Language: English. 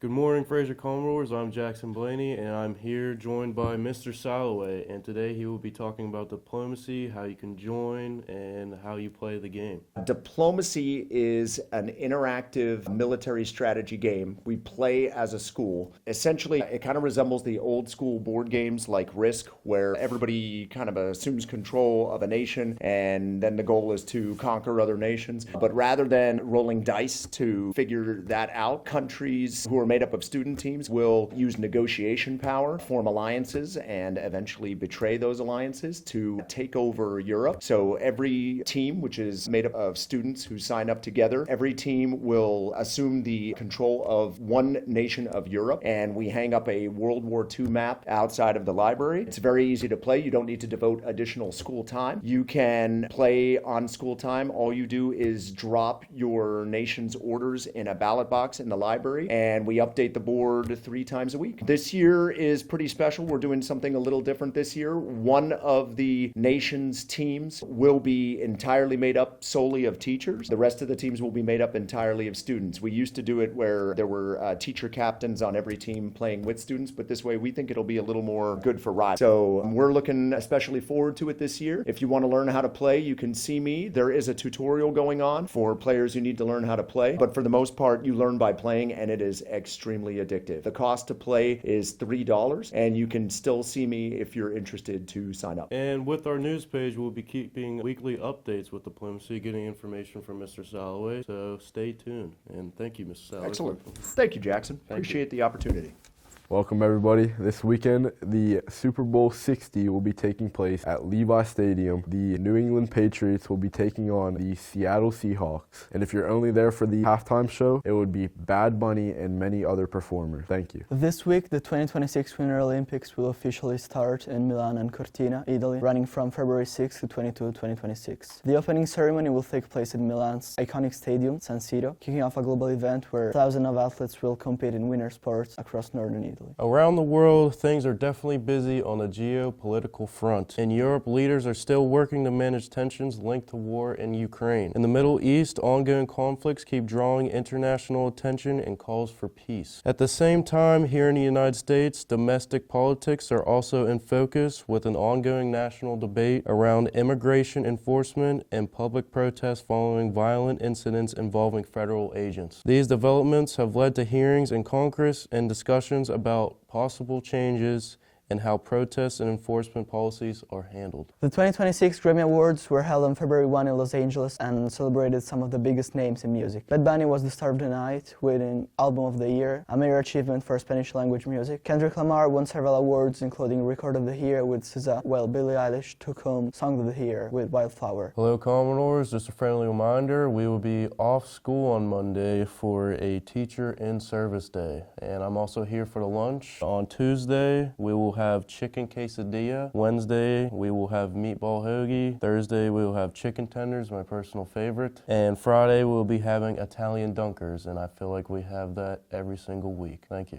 Good morning, Frazier Commodores. I'm Jackson Blaney, and I'm here joined by Mr. Salloway. And today he will be talking about diplomacy, how you can join, and how you play the game. Diplomacy is an interactive military strategy game we play as a school. Essentially, it kind of resembles the old school board games like Risk, where everybody kind of assumes control of a nation, and then the goal is to conquer other nations. But rather than rolling dice to figure that out, countries who are made up of student teams will use negotiation power, form alliances, and eventually betray those alliances to take over Europe. So every team, which is made up of students who sign up together, every team will assume the control of one nation of Europe, and we hang up a World War II map outside of the library. It's very easy to play. You don't need to devote additional school time. You can play on school time. All you do is drop your nation's orders in a ballot box in the library, and we update the board 3 times a week. This year is pretty special. We're doing something a little different this year. One of the nation's teams will be entirely made up solely of teachers. The rest of the teams will be made up entirely of students. We used to do it where there were teacher captains on every team playing with students, but this way we think it'll be a little more good for rivals. So we're looking especially forward to it this year. If you want to learn how to play, you can see me. There is a tutorial going on for players who need to learn how to play, but for the most part, you learn by playing, and it is extremely addictive. The cost to play is $3, and you can still see me if you're interested to sign up. And with our news page, we'll be keeping weekly updates with diplomacy, getting information from Mr. Salloway. So stay tuned. And thank you, Mr. Salloway. Excellent. Thank you, Jackson. Appreciate the opportunity. Welcome everybody. This weekend, the Super Bowl 60 will be taking place at Levi Stadium. The New England Patriots will be taking on the Seattle Seahawks. And if you're only there for the halftime show, it would be Bad Bunny and many other performers. Thank you. This week, the 2026 Winter Olympics will officially start in Milano Cortina, Italy, running from February 6 to 22, 2026. The opening ceremony will take place in Milan's iconic stadium, San Siro, kicking off a global event where thousands of athletes will compete in winter sports across northern Italy. Around the world, things are definitely busy on the geopolitical front. In Europe, leaders are still working to manage tensions linked to war in Ukraine. In the Middle East, ongoing conflicts keep drawing international attention and calls for peace. At the same time, here in the United States, domestic politics are also in focus with an ongoing national debate around immigration enforcement and public protests following violent incidents involving federal agents. These developments have led to hearings in Congress and discussions about possible changes and how protests and enforcement policies are handled. The 2026 Grammy Awards were held on February 1 in Los Angeles and celebrated some of the biggest names in music. Bad Bunny was the star of the night, winning Album of the Year, a major achievement for Spanish language music. Kendrick Lamar won several awards, including Record of the Year with SZA, while Billie Eilish took home Song of the Year with Wildflower. Hello Commodores, just a friendly reminder, we will be off school on Monday for a Teacher in Service Day. And I'm also here for the lunch. On Tuesday, we will have chicken quesadilla. Wednesday, we will have meatball hoagie. Thursday, we will have chicken tenders, my personal favorite. And Friday, we'll be having Italian dunkers, and I feel like we have that every single week. Thank you.